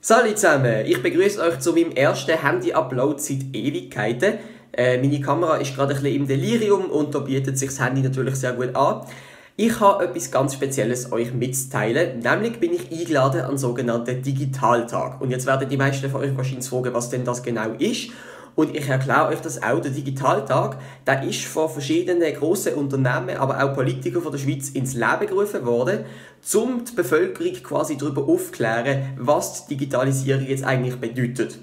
Salut zusammen, ich begrüße euch zu meinem ersten Handy-Upload seit Ewigkeiten. Meine Kamera ist gerade ein bisschen im Delirium und da bietet sich das Handy natürlich sehr gut an. Ich habe etwas ganz Spezielles euch mitzuteilen, nämlich bin ich eingeladen an den sogenannten Digitaltag. Und jetzt werden die meisten von euch wahrscheinlich fragen, was denn das genau ist. Und ich erkläre euch das auch. Der Digitaltag, der ist von verschiedenen grossen Unternehmen, aber auch Politikern von der Schweiz ins Leben gerufen worden, um die Bevölkerung quasi darüber aufzuklären, was die Digitalisierung jetzt eigentlich bedeutet.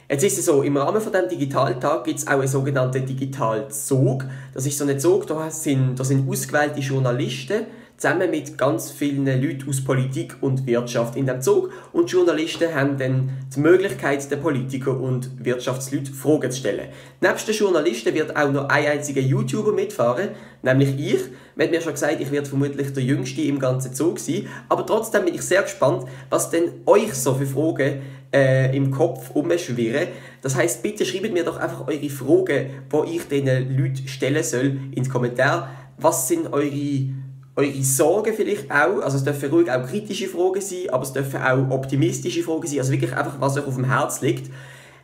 Jetzt ist es so, im Rahmen von diesem Digitaltag gibt es auch einen sogenannten Digitalzug. Das ist so ein Zug, da sind ausgewählte Journalisten zusammen mit ganz vielen Leuten aus Politik und Wirtschaft in diesem Zug. Und die Journalisten haben dann die Möglichkeit, den Politikern und Wirtschaftsleuten Fragen zu stellen. Nebst den Journalisten wird auch noch ein einziger YouTuber mitfahren, nämlich ich. Man hat mir schon gesagt, ich werde vermutlich der Jüngste im ganzen Zug sein. Aber trotzdem bin ich sehr gespannt, was denn euch so für Fragen im Kopf umschwirren. Das heisst, bitte schreibt mir doch einfach eure Fragen, die ich diesen Leuten stellen soll, in die Kommentare. Was sind eure Sorgen vielleicht auch? Also es dürfen ruhig auch kritische Fragen sein, aber es dürfen auch optimistische Fragen sein. Also wirklich einfach, was euch auf dem Herz liegt.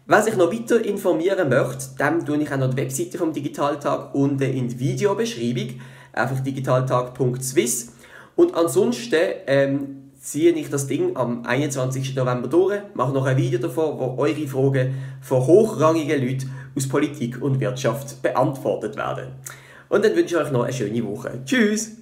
Wer sich noch weiter informieren möchte, dem tue ich auch noch die Webseite vom Digitaltag unten in die Videobeschreibung. Einfach digitaltag.swiss. Und ansonsten ziehe ich das Ding am 21. November durch, mache noch ein Video davon, wo eure Fragen von hochrangigen Leuten aus Politik und Wirtschaft beantwortet werden. Und dann wünsche ich euch noch eine schöne Woche. Tschüss!